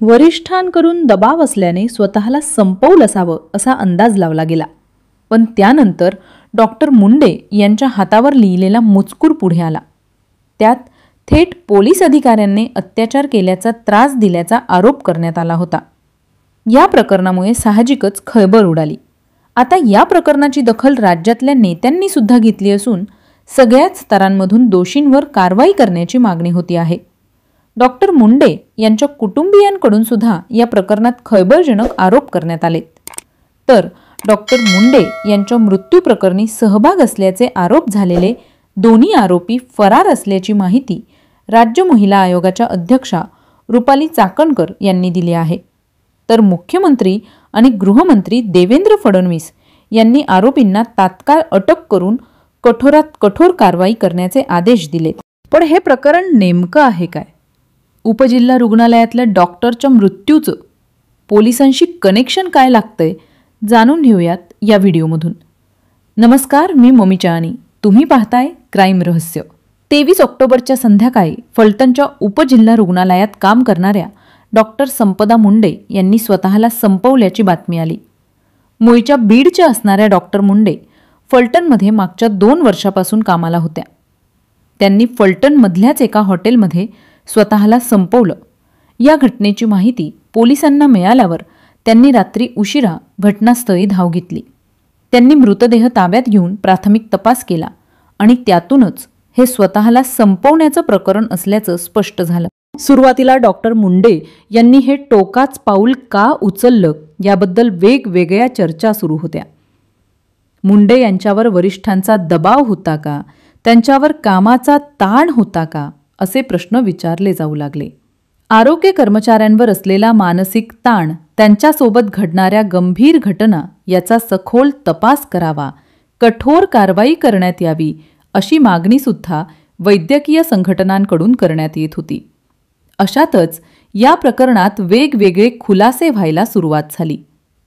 वरिष्ठांकडून दबाव असल्याने स्वतःला संपवलं असावं असा अंदाज लावला गेला. पण त्यानंतर डॉक्टर मुंडे यांच्या हातावर लिहिलेला मजकूर पुढे आला. त्यात थेट पोलीस अधिकाऱ्यांनी अत्याचार केल्याचा, त्रास दिल्याचा आरोप करण्यात आला होता. या प्रकरणामुळे साहजिकच खळबळ उडाली. आता या प्रकरणाची दखल राज्यातल्या नेत्यांनी सुद्धा घेतली असून सगळ्याच स्तरांमधून दोषींवर कारवाई करण्याची मागणी होती आहे. डॉक्टर मुंडे यांच्या कुटुंबियांकडून सुद्धा या प्रकरणात खळबळजनक आरोप करण्यात आले. तर डॉक्टर मुंडे यांच्या मृत्यू प्रकरणी सहभाग असल्याचे आरोप झालेले दोन्ही आरोपी फरार असल्याची माहिती राज्य महिला आयोगाच्या अध्यक्षा रुपाली चाकणकर यांनी दिली आहे. तर मुख्यमंत्री आणि गृहमंत्री देवेंद्र फडणवीस यांनी आरोपींना तात्काळ अटक करून कठोरात कठोर कारवाई करण्याचे आदेश दिले. पण हे प्रकरण नेमकं आहे काय? उपजिल्हा रुग्णालयातल्या डॉक्टरच्या मृत्यूचं पोलिसांशी कनेक्शन काय लागतंय जाणून घेऊयात या व्हिडिओमधून. नमस्कार, मी ममी चानी. तुम्ही पाहताय क्राईम रहस्य. 23 ऑक्टोबरच्या संध्याकाळी फलटणच्या उपजिल्हा रुग्णालयात काम करणाऱ्या डॉक्टर संपदा मुंडे यांनी स्वतःला संपवल्याची बातमी आली. मूळच्या बीडच्या असणाऱ्या डॉक्टर मुंडे फलटणमध्ये मागच्या 2 वर्षापासून कामाला होत्या. त्यांनी फलटणमधल्याच एका हॉटेलमध्ये स्वतःला संपवलं. या घटनेची माहिती पोलिसांना मिळाल्यावर त्यांनी रात्री उशिरा घटनास्थळी धाव घेतली. त्यांनी मृतदेह ताब्यात घेऊन प्राथमिक तपास केला आणि त्यातूनच हे स्वतःला संपवण्याचं प्रकरण असल्याचं स्पष्ट झालं. सुरुवातीला डॉक्टर मुंडे यांनी हे टोकाच पाऊल का उचललं याबद्दल वेगवेगळ्या चर्चा सुरू होत्या. मुंडे यांच्यावर वरिष्ठांचा दबाव होता का, त्यांच्यावर कामाचा ताण होता का, असे प्रश्न विचारले जाऊ लागले. आरोग्य कर्मचाऱ्यांवर असलेला मानसिक ताण, त्यांच्यासोबत घडणाऱ्या गंभीर घटना याचा सखोल तपास करावा, कठोर कारवाई करण्यात यावी अशी मागणीसुद्धा वैद्यकीय संघटनांकडून करण्यात येत होती. अशातच या प्रकरणात वेगवेगळे खुलासे व्हायला सुरुवात झाली.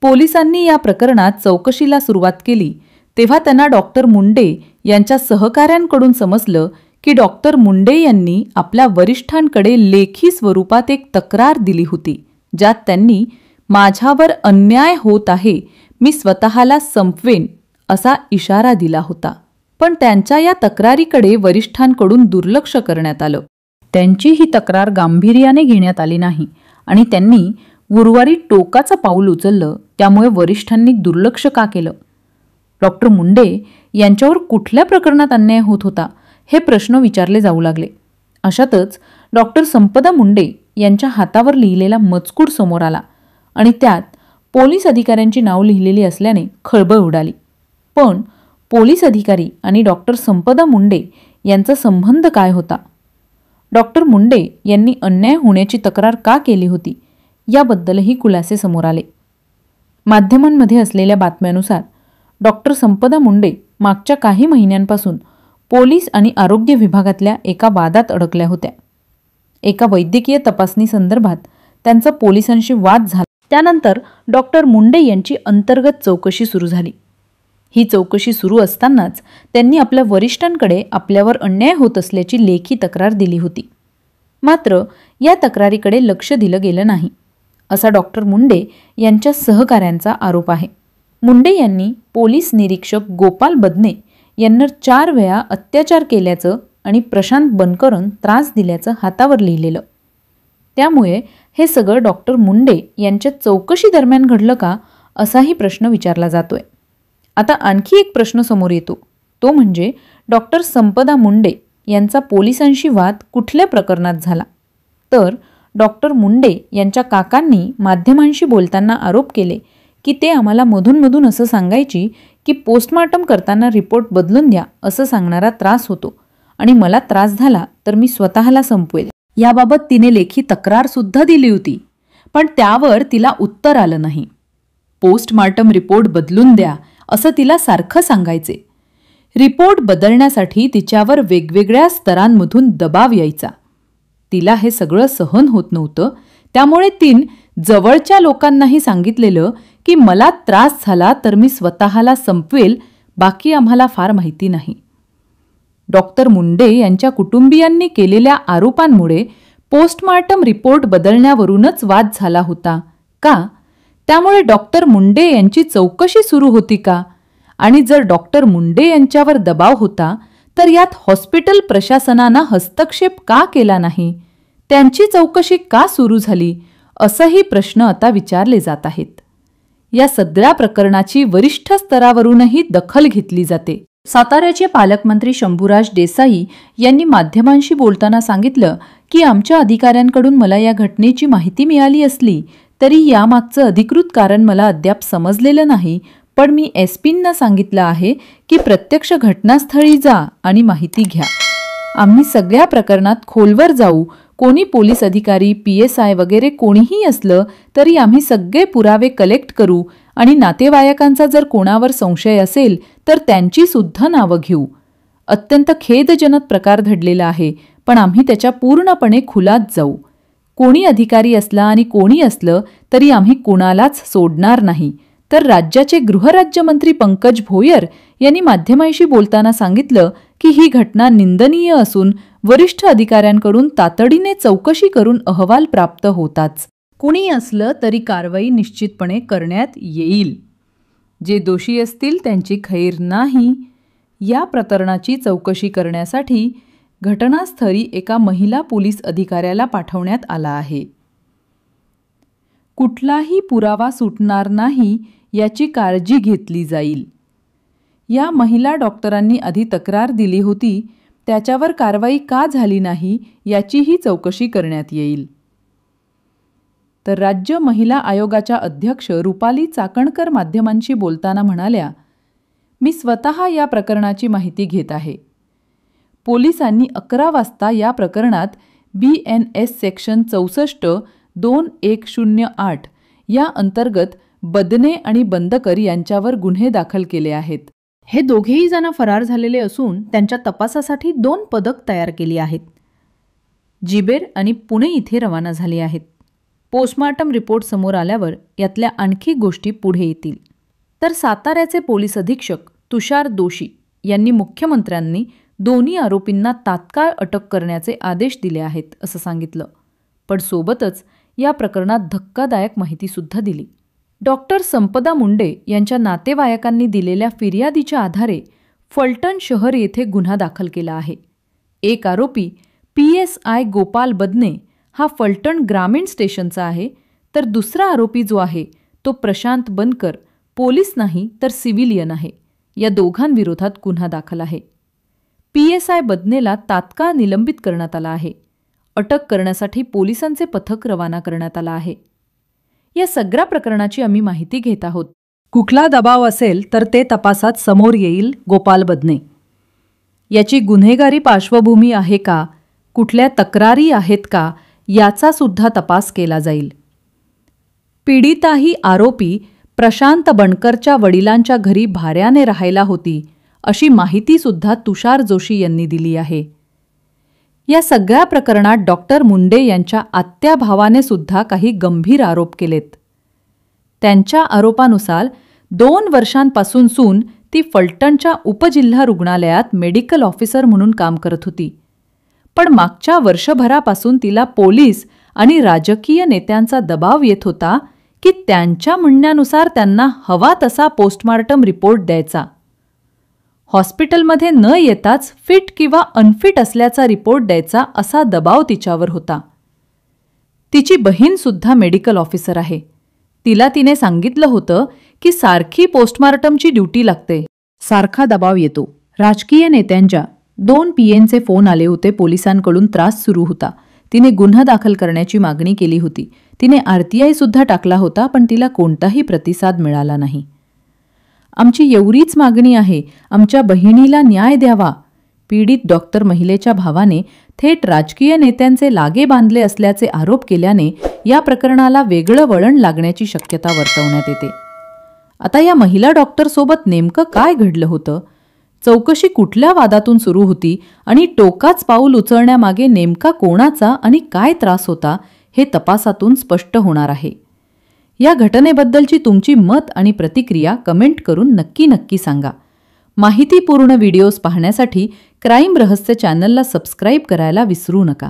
पोलिसांनी या प्रकरणात चौकशीला सुरुवात केली तेव्हा त्यांना डॉक्टर मुंडे यांच्या सहकाऱ्यांकडून समजलं की डॉक्टर मुंडे यांनी आपल्या वरिष्ठांकडे लेखी स्वरूपात एक तक्रार दिली होती, ज्यात त्यांनी माझ्यावर अन्याय होत आहे, मी स्वतःला संपवेन असा इशारा दिला होता. पण त्यांच्या या तक्रारीकडे वरिष्ठांकडून दुर्लक्ष करण्यात आलं. त्यांची ही तक्रार गांभीर्याने घेण्यात आली नाही आणि त्यांनी गुरुवारी टोकाचं पाऊल उचललं. त्यामुळे वरिष्ठांनी दुर्लक्ष का केलं? डॉक्टर मुंडे यांच्यावर कुठल्या प्रकरणात अन्याय होत होता हे प्रश्न विचारले जाऊ लागले. अशातच डॉक्टर संपदा मुंडे यांच्या हातावर लिहिलेला मजकूर समोर आला आणि त्यात पोलीस अधिकाऱ्यांची नाव लिहिलेली असल्याने खळबळ उडाली. पण पोलीस अधिकारी आणि डॉक्टर संपदा मुंडे यांचा संबंध काय होता? डॉक्टर मुंडे यांनी अन्याय होण्याची तक्रार का केली होती याबद्दलही खुलासे समोर आले. माध्यमांमध्ये असलेल्या बातम्यानुसार डॉक्टर संपदा मुंडे मागच्या काही महिन्यांपासून पोलीस आणि आरोग्य विभागातल्या एका वादात अडकल्या होत्या. एका वैद्यकीय तपासणी संदर्भात त्यांचा पोलिसांशी वाद झाला. त्यानंतर डॉक्टर मुंडे यांची अंतर्गत चौकशी सुरू झाली. ही चौकशी सुरू असतानाच त्यांनी आपल्या वरिष्ठांकडे आपल्यावर अन्याय होत असल्याची लेखी तक्रार दिली होती. मात्र या तक्रारीकडे लक्ष दिलं गेलं नाही असा डॉक्टर मुंडे यांच्या सहकाऱ्यांचा आरोप आहे. मुंडे यांनी पोलीस निरीक्षक गोपाल बदने यांना 4 वेळा अत्याचार केल्याचं आणि प्रशांत बनकरन त्रास दिल्याचं हातावर लिहिलेलं. त्यामुळे हे सगळं डॉक्टर मुंडे यांच्या चौकशी दरम्यान घडलं का असाही प्रश्न विचारला जातोय. आता आणखी एक प्रश्न समोर येतो, तो म्हणजे डॉक्टर संपदा मुंडे यांचा पोलिसांशी वाद कुठल्या प्रकरणात झाला? तर डॉक्टर मुंडे यांच्या काकांनी माध्यमांशी बोलताना आरोप केले की ते आम्हाला मधून असं सांगायची की पोस्टमार्टम करताना रिपोर्ट बदलून द्या असं सांगणारा त्रास होतो आणि मला त्रास झाला तर मी स्वतःला संपवेल. याबाबत तिने लेखी तक्रार सुद्धा दिली होती, पण त्यावर तिला उत्तर आलं नाही. पोस्टमार्टम रिपोर्ट बदलून द्या असं तिला सारखं सांगायचे. रिपोर्ट बदलण्यासाठी तिच्यावर वेगवेगळ्या स्तरांमधून दबाव यायचा. तिला हे सगळं सहन होत नव्हतं. त्यामुळे तीन जवळच्या लोकांनाही सांगितलेलं की मला त्रास झाला तर मी स्वतःला संपवेल, बाकी आम्हाला फार माहिती नाही. डॉक्टर मुंडे यांच्या कुटुंबियांनी केलेल्या आरोपांमुळे पोस्टमार्टम रिपोर्ट बदलण्यावरूनच वाद झाला होता का? त्यामुळे डॉक्टर मुंडे यांची चौकशी सुरू होती का? आणि जर डॉक्टर मुंडे यांच्यावर दबाव होता तर यात हॉस्पिटल प्रशासनानं हस्तक्षेप का केला नाही? त्यांची चौकशी का सुरू झाली? असंही प्रश्न आता विचारले जात आहेत. या सगळ्या प्रकरणाची वरिष्ठ स्तरावरूनही दखल घेतली जाते. साताऱ्याचे पालकमंत्री शंभूराज देसाई यांनी माध्यमांशी बोलताना सांगितलं की आमच्या अधिकाऱ्यांकडून मला या घटनेची माहिती मिळाली असली तरी यामागचं अधिकृत कारण मला अद्याप समजलेलं नाही, पण मी एसपींना सांगितलं आहे की प्रत्यक्ष घटनास्थळी जा आणि माहिती घ्या. आम्ही सगळ्या प्रकरणात खोलवर जाऊ. कोणी पोलीस अधिकारी, PSI वगैरे कोणीही असलं तरी आम्ही सगळे पुरावे कलेक्ट करू आणि नातेवाईकांचा जर कोणावर संशय असेल तर त्यांची सुद्धा नावं घेऊ. अत्यंत खेदजनक प्रकार घडलेला आहे, पण आम्ही त्याच्या पूर्णपणे खुलात जाऊ. कोणी अधिकारी असला आणि कोणी असलं तरी आम्ही कुणालाच सोडणार नाही. तर राज्याचे गृहराज्यमंत्री पंकज भोयर यांनी माध्यमांशी बोलताना सांगितलं की ही घटना निंदनीय असून वरिष्ठ अधिकाऱ्यांकडून तातडीने चौकशी करून अहवाल प्राप्त होताच. कुणी असलं तरी कारवाई निश्चितपणे करण्यात येईल. जे दोषी असतील त्यांची खैर नाही. या प्रकरणाची चौकशी करण्यासाठी घटनास्थळी एका महिला पोलीस अधिकाऱ्याला पाठवण्यात आला आहे. कुठलाही पुरावा सुटणार नाही याची काळजी घेतली जाईल. या महिला डॉक्टरांनी आधी तक्रार दिली होती, त्याच्यावर कारवाई का झाली नाही याचीही चौकशी करण्यात येईल. तर राज्य महिला आयोगाच्या अध्यक्ष रुपाली चाकणकर माध्यमांशी बोलताना म्हणाल्या, मी स्वतः या प्रकरणाची माहिती घेत आहे. पोलिसांनी 11 वाजता या प्रकरणात BNS सेक्शन 64-2108 या अंतर्गत बदने आणि बंदकर यांच्यावर गुन्हे दाखल केले आहेत. हे दोघेही जण फरार झालेले असून त्यांच्या तपासासाठी 2 पथक तयार केली आहेत. जिबेर आणि पुणे इथे रवाना झाली आहेत. पोस्टमार्टम रिपोर्ट समोर आल्यावर यातल्या आणखी गोष्टी पुढे येतील. तर साताऱ्याचे पोलीस अधीक्षक तुषार दोशी यांनी मुख्यमंत्र्यांनी दोन्ही आरोपींना तात्काळ अटक करण्याचे आदेश दिले आहेत असं सांगितलं. पण सोबतच या प्रकरणात धक्कादायक माहितीसुद्धा दिली. डॉक्टर संपदा मुंडे यांच्या नातेवाईकांनी दिलेल्या फिर्यादीच्या आधारे फलटण शहर येथे गुन्हा दाखल केला आहे. एक आरोपी PSI गोपाल बदने हा फलटण ग्रामीण स्टेशनचा आहे, तर दुसरा आरोपी जो आहे तो प्रशांत बनकर पोलीस नाही तर सिव्हिलियन आहे. या दोघांविरोधात गुन्हा दाखल आहे. PSI बदनेला तात्काळ निलंबित करण्यात आला आहे. अटक करण्यासाठी पोलिसांचे पथक रवाना करण्यात आला आहे. या सगळ्या प्रकरणाची आम्ही माहिती घेत आहोत. कुठला दबाव असेल तर ते तपासात समोर येईल. गोपाल बदने याची गुन्हेगारी पार्श्वभूमी आहे का, कुठल्या तक्रारी आहेत का याचा सुद्धा तपास केला जाईल. पीडिता ही आरोपी प्रशांत बनकरच्या वडिलांच्या घरी भाड्याने राहायला होती अशी माहिती सुद्धा तुषार जोशी यांनी दिली आहे. या सगळ्या प्रकरणात डॉक्टर मुंडे यांच्या आत्या भावाने सुद्धा काही गंभीर आरोप केलेत. त्यांच्या आरोपानुसार 2 वर्षांपासून सून ती फलटणच्या उपजिल्हा रुग्णालयात मेडिकल ऑफिसर म्हणून काम करत होती. पण मागच्या वर्षभरापासून तिला पोलीस आणि राजकीय नेत्यांचा दबाव येत होता की त्यांच्या म्हणण्यानुसार त्यांना हवा तसा पोस्टमार्टम रिपोर्ट द्यायचा. हॉस्पिटलमध्ये न येताच फिट किंवा अनफिट असल्याचा रिपोर्ट द्यायचा असा दबाव तिच्यावर होता. तिची बहीण सुद्धा मेडिकल ऑफिसर आहे. तिला तिने सांगितलं होतं की सारखी पोस्टमार्टमची ड्युटी लागते. सारखा दबाव येतो. राजकीय नेत्यांच्या 2 PNचे फोन आले होते. पोलिसांकडून त्रास सुरू होता. तिने गुन्हा दाखल करण्याची मागणी केली होती. तिने RTI सुद्धा टाकला होता, पण तिला कोणताही प्रतिसाद मिळाला नाही. आमची एवढीच मागणी आहे, आमच्या बहिणीला न्याय द्यावा. पीडित डॉक्टर महिलेच्या भावाने थेट राजकीय नेत्यांचे लागे बांधले असल्याचे आरोप केल्याने या प्रकरणाला वेगळं वळण लागण्याची शक्यता वर्तवण्यात येते. आता या महिला डॉक्टरसोबत नेमकं काय घडलं होतं, चौकशी कुठल्या वादातून सुरू होती आणि टोकाच पाऊल उचलण्यामागे नेमका कोणाचा आणि काय त्रास होता हे तपासातून स्पष्ट होणार आहे. या घटनेबद्दलची तुमची मत आणि प्रतिक्रिया कमेंट करून नक्की सांगा. माहितीपूर्ण व्हिडिओज पाहण्यासाठी क्राईम रहस्य चॅनलला सबस्क्राईब करायला विसरू नका.